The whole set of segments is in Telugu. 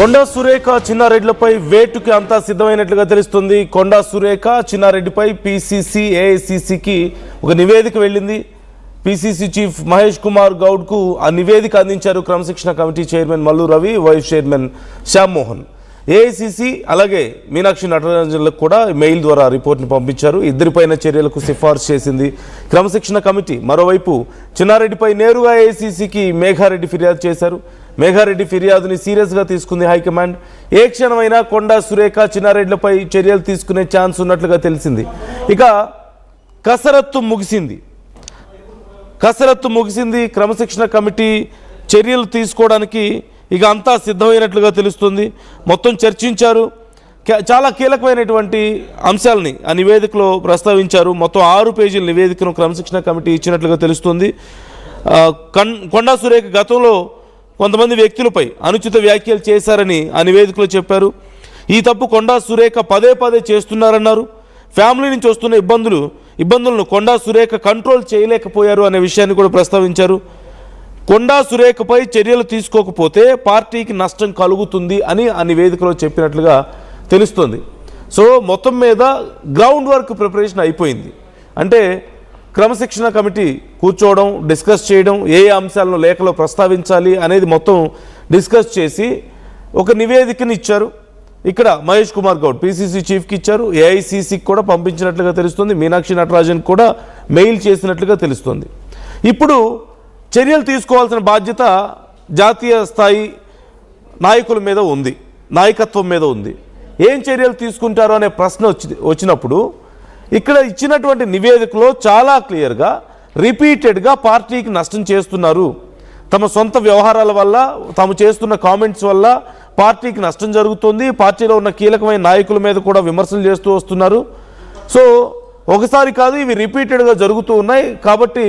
కొండా సురేఖ చిన్నారెడ్డిలపై వేటుకి అంతా సిద్ధమైనట్లుగా తెలుస్తుంది. కొండా సురేఖ చిన్నారెడ్డిపై పీసీసీ ఏఐసీసీకి ఒక నివేదిక వెళ్ళింది. పీసీసీ చీఫ్ మహేష్ కుమార్ గౌడ్కు ఆ నివేదిక అందించారు క్రమశిక్షణ committee chairman Mallu Ravi, vice chairman Shyam Mohan. AICC అలాగే మీనాక్షి నటరాజన్లకు కూడా మెయిల్ ద్వారా రిపోర్ట్ని పంపించారు. ఇద్దరిపైన చర్యలకు సిఫార్సు చేసింది క్రమశిక్షణ కమిటీ. మరోవైపు చిన్నారెడ్డిపై నేరుగా ఏఐసీసీకి మేఘారెడ్డి ఫిర్యాదు చేశారు. మేఘారెడ్డి ఫిర్యాదుని సీరియస్గా తీసుకుంది హైకమాండ్. ఏ క్షణమైనా కొండా సురేఖ చిన్నారెడ్డిలపై చర్యలు తీసుకునే ఛాన్స్ ఉన్నట్లుగా తెలిసింది. ఇక కసరత్తు ముగిసింది. క్రమశిక్షణ కమిటీ చర్యలు తీసుకోవడానికి ఇక అంతా సిద్ధమైనట్లుగా తెలుస్తుంది. మొత్తం చర్చించారు. చాలా కీలకమైనటువంటి అంశాలని ఆ నివేదికలో ప్రస్తావించారు. మొత్తం 6 పేజీల నివేదికను క్రమశిక్షణ కమిటీ ఇచ్చినట్లుగా తెలుస్తుంది. కొండా సురేఖ గతంలో కొంతమంది వ్యక్తులపై అనుచిత వ్యాఖ్యలు చేశారని ఆ నివేదికలో చెప్పారు. ఈ తప్పు కొండా సురేఖ పదే చేస్తున్నారన్నారు. ఫ్యామిలీ నుంచి వస్తున్న ఇబ్బందులను కొండా సురేఖ కంట్రోల్ చేయలేకపోయారు అనే విషయాన్ని కూడా ప్రస్తావించారు. కొండా సురేఖపై చర్యలు తీసుకోకపోతే పార్టీకి నష్టం కలుగుతుంది అని ఆ నివేదికలో చెప్పినట్లుగా తెలుస్తుంది. సో మొత్తం మీద గ్రౌండ్ వర్క్ ప్రిపరేషన్ అయిపోయింది. అంటే క్రమశిక్షణ కమిటీ కూర్చోవడం, డిస్కస్ చేయడం, ఏ అంశాలను లేఖలో ప్రస్తావించాలి అనేది మొత్తం డిస్కస్ చేసి ఒక నివేదికని ఇచ్చారు. ఇక్కడ మహేష్ కుమార్ గౌడ్ పీసీసీ చీఫ్కి ఇచ్చారు. ఏఐసీసీకి కూడా పంపించినట్లుగా తెలుస్తుంది. మీనాక్షి నటరాజన్ కూడా మెయిల్ చేసినట్లుగా తెలుస్తుంది. ఇప్పుడు చర్యలు తీసుకోవాల్సిన బాధ్యత జాతీయ స్థాయి నాయకుల మీద ఉంది, నాయకత్వం మీద ఉంది. ఏం చర్యలు తీసుకుంటారో అనే ప్రశ్న వచ్చినప్పుడు ఇక్కడ ఇచ్చినటువంటి నివేదికలో చాలా క్లియర్గా రిపీటెడ్గా పార్టీకి నష్టం చేస్తున్నారు, తమ సొంత వ్యవహారాల వల్ల, తాము చేస్తున్న కామెంట్స్ వల్ల పార్టీకి నష్టం జరుగుతుంది, పార్టీలో ఉన్న కీలకమైన నాయకుల మీద కూడా విమర్శలు చేస్తూ వస్తున్నారు. సో ఒకసారి కాదు, ఇవి రిపీటెడ్గా జరుగుతూ ఉన్నాయి. కాబట్టి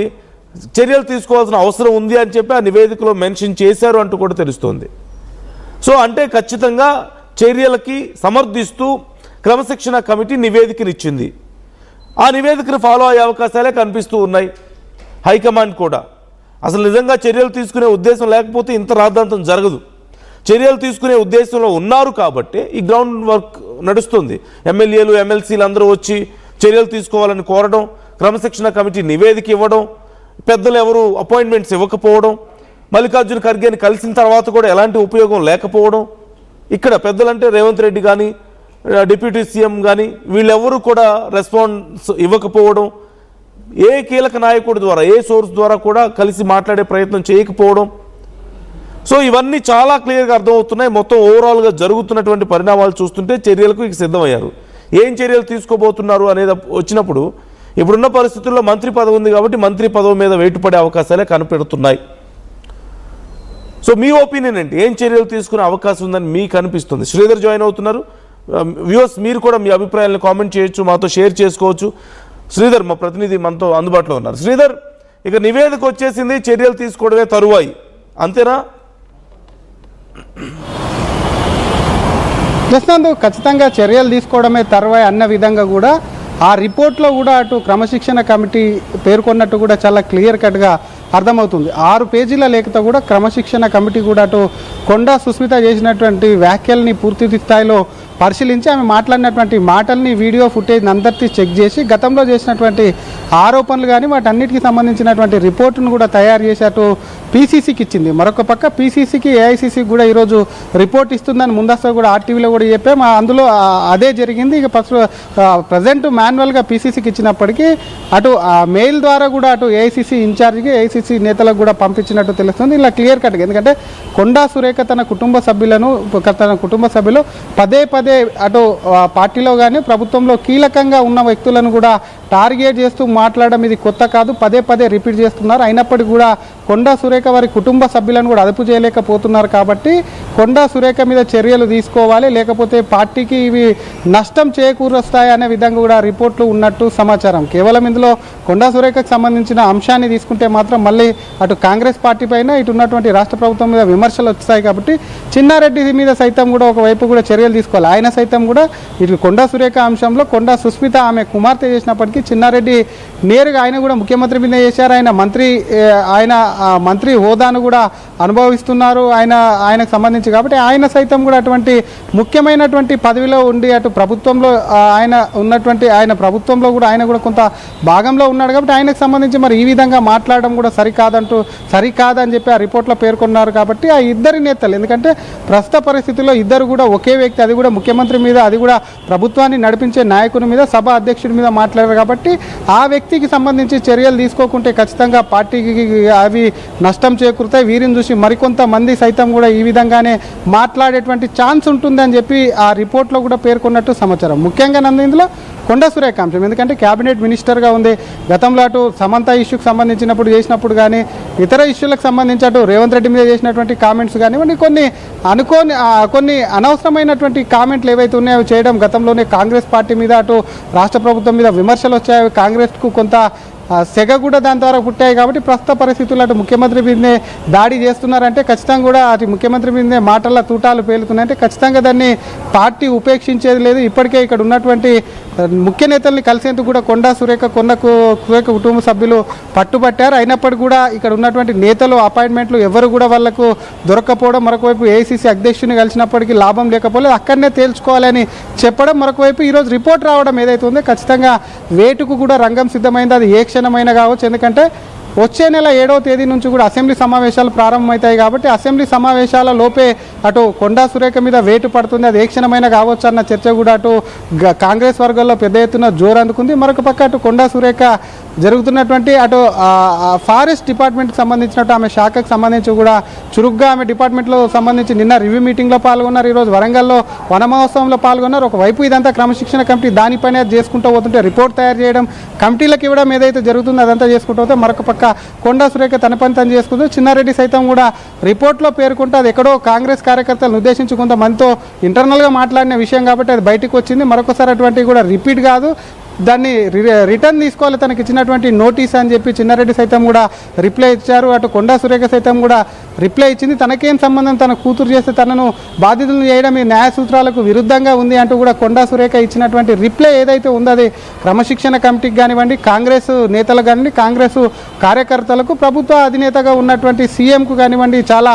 చర్యలు తీసుకోవాల్సిన అవసరం ఉంది అని చెప్పి ఆ నివేదికలో మెన్షన్ చేశారు అంటూ కూడా తెలుస్తోంది. సో అంటే ఖచ్చితంగా చర్యలకి సమర్థిస్తూ క్రమశిక్షణ కమిటీ నివేదికనిచ్చింది. ఆ నివేదికను ఫాలో అయ్యే అవకాశాలే కనిపిస్తూ ఉన్నాయి. హైకమాండ్ కూడా అసలు నిజంగా చర్యలు తీసుకునే ఉద్దేశం లేకపోతే ఇంత రాద్ధాంతం జరగదు. చర్యలు తీసుకునే ఉద్దేశంలో ఉన్నారు కాబట్టి ఈ గ్రౌండ్ వర్క్ నడుస్తుంది. ఎమ్మెల్యేలు, ఎమ్మెల్సీలు అందరూ వచ్చి చర్యలు తీసుకోవాలని కోరడం, క్రమశిక్షణ కమిటీ నివేదిక ఇవ్వడం, పెద్దలు ఎవరు అపాయింట్మెంట్స్ ఇవ్వకపోవడం, మల్లికార్జున ఖర్గేని కలిసిన తర్వాత కూడా ఎలాంటి ఉపయోగం లేకపోవడం, ఇక్కడ పెద్దలంటే రేవంత్ రెడ్డి కానీ డిప్యూటీ సీఎం కానీ వీళ్ళెవరూ కూడా రెస్పాన్స్ ఇవ్వకపోవడం, ఏ కీలక నాయకుడి ద్వారా, ఏ సోర్స్ ద్వారా కూడా కలిసి మాట్లాడే ప్రయత్నం చేయకపోవడం. సో ఇవన్నీ చాలా క్లియర్గా అర్థమవుతున్నాయి. మొత్తం ఓవరాల్గా జరుగుతున్నటువంటి పరిణామాలు చూస్తుంటే చర్యలకు ఇక సిద్ధమయ్యారు. ఏం చర్యలు తీసుకోబోతున్నారు అనేది వచ్చినప్పుడు ఇప్పుడున్న పరిస్థితుల్లో మంత్రి పదవి ఉంది కాబట్టి మంత్రి పదవి మీద వెయిట్ పడే అవకాశాలే కనిపెడుతున్నాయి. సో మీ ఒపీనియన్ ఏంటి? ఏం చర్యలు తీసుకునే అవకాశం ఉందని మీకు అనిపిస్తుంది? శ్రీధర్ జాయిన్ అవుతున్నారు. వ్యూవర్స్ మీరు కూడా మీ అభిప్రాయాలను కామెంట్ చేయొచ్చు, మాతో షేర్ చేసుకోవచ్చు. శ్రీధర్ మా ప్రతినిధి మనతో అందుబాటులో ఉన్నారు. శ్రీధర్, ఇక నివేదిక వచ్చేసింది, చర్యలు తీసుకోవడమే తరువాయి, అంతేనా? ప్రస్తుతం ఖచ్చితంగా చర్యలు తీసుకోవడమే తరువాయి అన్న విధంగా కూడా ఆ రిపోర్ట్లో కూడా అటు క్రమశిక్షణ కమిటీ పేర్కొన్నట్టు కూడా చాలా క్లియర్ కట్గా అర్థమవుతుంది. 6 పేజీల లేఖతో కూడా క్రమశిక్షణ కమిటీ కూడా అటు కొండా సుస్మిత చేసినటువంటి వ్యాఖ్యల్ని పూర్తి స్థాయిలో పరిశీలించి ఆమె మాట్లాడినటువంటి మాటల్ని, వీడియో ఫుటేజ్ అందరినీ చెక్ చేసి గతంలో చేసినటువంటి ఆరోపణలు కానీ వాటన్నిటికీ సంబంధించినటువంటి రిపోర్టును కూడా తయారు చేసి అటు పీసీసీకి ఇచ్చింది. మరొక పక్క పీసీసీకి, ఏఐసీసీకి కూడా ఈరోజు రిపోర్ట్ ఇస్తుందని ముందస్తు కూడా ఆర్టీవీలో కూడా చెప్పాము. అందులో అదే జరిగింది. ఇక ప్రజెంట్ మాన్యువల్గా పీసీసీకి ఇచ్చినప్పటికీ అటు మెయిల్ ద్వారా కూడా అటు ఏఐసీసీ ఇన్ఛార్జ్కి, ఏఐసీసీ నేతలకు కూడా పంపించినట్టు తెలుస్తుంది. ఇలా క్లియర్ కట్గా, ఎందుకంటే కొండా సురేఖ తన కుటుంబ సభ్యులు పదే అటు పార్టీలో కానీ ప్రభుత్వంలో కీలకంగా ఉన్న వ్యక్తులను కూడా టార్గెట్ చేస్తూ మాట్లాడడం ఇది కొత్త కాదు, పదే రిపీట్ చేస్తున్నారు. అయినప్పటికీ కూడా కొండా సురేఖ వారి కుటుంబ సభ్యులను కూడా అదుపు చేయలేకపోతున్నారు. కాబట్టి కొండా సురేఖ మీద చర్యలు తీసుకోవాలి, లేకపోతే పార్టీకి ఇవి నష్టం చేకూరుస్తాయి అనే విధంగా కూడా రిపోర్ట్లు ఉన్నట్టు సమాచారం. కేవలం ఇందులో కొండా సురేఖకు సంబంధించిన అంశాన్ని తీసుకుంటే మాత్రం మళ్ళీ అటు కాంగ్రెస్ పార్టీ పైన ఇటు ఉన్నటువంటి రాష్ట్ర ప్రభుత్వం మీద విమర్శలు వచ్చాయి కాబట్టి చిన్నారెడ్డి మీద సైతం కూడా ఒకవైపు కూడా చర్యలు తీసుకోవాలి. ఆయన సైతం కూడా ఇటు కొండా సురేఖ అంశంలో కొండా సుస్మిత ఆమె కుమార్తె చేసినప్పటికీ చిన్నారెడ్డి నేరుగా ఆయన కూడా ముఖ్యమంత్రి మీద చేశారు. ఆయన మంత్రి హోదాను కూడా అనుభవిస్తున్నారు ఆయనకు సంబంధించి కాబట్టి ఆయన సైతం కూడా అటువంటి ముఖ్యమైనటువంటి పదవిలో ఉండి అటు ప్రభుత్వంలో ఆయన ప్రభుత్వంలో కూడా ఆయన కూడా కొంత భాగంలో ఉన్నాడు కాబట్టి ఆయనకు సంబంధించి మరి ఈ విధంగా మాట్లాడడం కూడా సరికాదని చెప్పి ఆ రిపోర్ట్లో పేర్కొన్నారు. కాబట్టి ఆ ఇద్దరి నేతలు ఎందుకంటే ప్రస్తుత పరిస్థితుల్లో ఇద్దరు కూడా ఒకే వ్యక్తి, అది కూడా ముఖ్యమంత్రి మీద, అది కూడా ప్రభుత్వాన్ని నడిపించే నాయకుని మీద, సభ అధ్యక్షుడి మీద మాట్లాడారు కాబట్టి ఆ వ్యక్తికి సంబంధించి చర్యలు తీసుకోకుంటే ఖచ్చితంగా పార్టీకి అవి నష్టం చేకూరుతాయి. వీరిని చూసి మరికొంతమంది సైతం కూడా ఈ విధంగానే మాట్లాడేటువంటి ఛాన్స్ ఉంటుందని చెప్పి ఆ రిపోర్ట్లో కూడా పేర్కొన్నట్టు సమాచారం. ముఖ్యంగా నన్ను ఇందులో కొండా సురేఖ అంశం ఎందుకంటే క్యాబినెట్ మినిస్టర్గా ఉంది. గతంలో అటు సమంత ఇష్యూకి సంబంధించినప్పుడు చేసినప్పుడు కానీ ఇతర ఇష్యూలకు సంబంధించి అటు రేవంత్ రెడ్డి మీద చేసినటువంటి కామెంట్స్ కానివ్వండి, కొన్ని అనవసరమైనటువంటి కామెంట్లు ఏవైతే ఉన్నాయో చేయడం, గతంలోనే కాంగ్రెస్ పార్టీ మీద అటు రాష్ట్ర ప్రభుత్వం మీద విమర్శలు వచ్చాయి. కాంగ్రెస్కు కొంత సెగ కూడా దాని ద్వారా పుట్టాయి కాబట్టి ప్రస్తుత పరిస్థితుల్లో అటు ముఖ్యమంత్రి మీదనే దాడి చేస్తున్నారంటే ఖచ్చితంగా కూడా అటు ముఖ్యమంత్రి మీదనే మాటల తూటాలు పేలుతున్నాయంటే ఖచ్చితంగా దాన్ని పార్టీ ఉపేక్షించేది లేదు. ఇప్పటికే ఇక్కడ ఉన్నటువంటి ముఖ్య నేతల్ని కలిసేందుకు కూడా కొండా సురేఖ కుటుంబ సభ్యులు పట్టుబట్టారు. అయినప్పటికీ కూడా ఇక్కడ ఉన్నటువంటి నేతలు అపాయింట్మెంట్లు ఎవరు కూడా వాళ్లకు దొరక్కపోవడం, మరొకవైపు ఏఐసీసీ అధ్యక్షుని కలిసినప్పటికీ లాభం లేకపోలేదు, అక్కడనే తేల్చుకోవాలని చెప్పడం, మరొకవైపు ఈరోజు రిపోర్ట్ రావడం ఏదైతే ఉందో ఖచ్చితంగా వేటుకు కూడా రంగం సిద్ధమైంది. అది ఏ క్షణమైనా కావచ్చు. ఎందుకంటే వచ్చే నెల 7వ తేదీ నుంచి కూడా అసెంబ్లీ సమావేశాలు ప్రారంభమవుతాయి కాబట్టి అసెంబ్లీ సమావేశాల లోపే అటు కొండా సురేఖ మీద వేటు పడుతుంది. అది ఏ క్షణమైనా కావచ్చు అన్న చర్చ కూడా అటు కాంగ్రెస్ వర్గాల్లో పెద్ద ఎత్తున జోరు అందుకుంది. మరొక పక్క అటు కొండా సురేఖ జరుగుతున్నటువంటి అటు ఫారెస్ట్ డిపార్ట్మెంట్కి సంబంధించినట్టు ఆమె శాఖకు సంబంధించి కూడా చురుగ్గా ఆమె డిపార్ట్మెంట్లో సంబంధించి నిన్న రివ్యూ మీటింగ్లో పాల్గొన్నారు. ఈరోజు వరంగల్లో వన మహోత్సవంలో పాల్గొన్నారు. ఒకవైపు ఇదంతా క్రమశిక్షణ కమిటీ దానిపైన చేసుకుంటూ పోతుంటే రిపోర్ట్ తయారు చేయడం, కమిటీలకు ఇవ్వడం ఏదైతే జరుగుతుందో అదంతా చేసుకుంటూ పోతే మరొక పక్క కొండా సురేఖ తన పని తను చేసుకుంటూ చిన్నారెడ్డి సైతం కూడా రిపోర్ట్లో పేర్కొంటూ అది ఎక్కడో కాంగ్రెస్ కార్యకర్తలను ఉద్దేశించి కొంతమందితో ఇంటర్నల్గా మాట్లాడిన విషయం కాబట్టి అది బయటకు వచ్చింది. మరొకసారి అటువంటివి కూడా రిపీట్ కాదు, దాన్ని రిటర్న్ తీసుకోవాలి తనకి ఇచ్చినటువంటి నోటీస్ అని చెప్పి చిన్నారెడ్డి సైతం కూడా రిప్లై ఇచ్చారు. అటు కొండా సురేఖ సైతం కూడా రిప్లై ఇచ్చింది. తనకేం సంబంధం, తన కూతురు చేస్తే తనను బాధితులను చేయడం ఈ న్యాయ సూత్రాలకు విరుద్ధంగా ఉంది అంటూ కూడా కొండా సురేఖ ఇచ్చినటువంటి రిప్లై ఏదైతే ఉందో అది క్రమశిక్షణ కమిటీకి కానివ్వండి, కాంగ్రెస్ నేతలకు కానివ్వండి, కాంగ్రెస్ కార్యకర్తలకు, ప్రభుత్వ అధినేతగా ఉన్నటువంటి సీఎంకు కానివ్వండి చాలా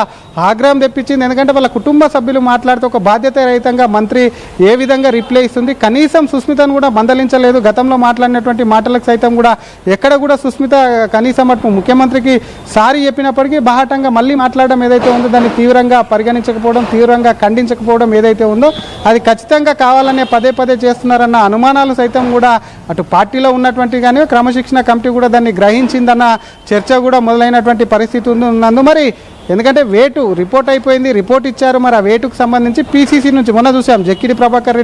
ఆగ్రహం తెప్పించింది. ఎందుకంటే వాళ్ళ కుటుంబ సభ్యులు మాట్లాడితే ఒక బాధ్యత రహితంగా మంత్రి ఏ విధంగా రిప్లై ఇస్తుంది, కనీసం సుస్మితను కూడా మందలించలేదు. గతంలో మాట్లాడినటువంటి మాటలకు సైతం కూడా ఎక్కడ కూడా సుస్మిత కనీసం అటు ముఖ్యమంత్రికి సారీ చెప్పినప్పటికీ బాహాటంగా మళ్ళీ మాట్లాడడం ఏదైతే ఉందో దాన్ని తీవ్రంగా పరిగణించకపోవడం, తీవ్రంగా ఖండించకపోవడం ఏదైతే ఉందో అది ఖచ్చితంగా కావాలనే పదే చేస్తున్నారన్న అనుమానాలు సైతం కూడా అటు పార్టీలో ఉన్నటువంటి కానీ క్రమశిక్షణ కమిటీ కూడా దాన్ని గ్రహించిందన్న చర్చ కూడా మొదలైనటువంటి పరిస్థితి ఉన్నందు మరి ఎందుకంటే వేటు రిపోర్ట్ అయిపోయింది, రిపోర్ట్ ఇచ్చారు. మరి ఆ వేటుకు సంబంధించి పీసీసీ నుంచి మొన్న చూసాం జక్కిడి ప్రభాకర్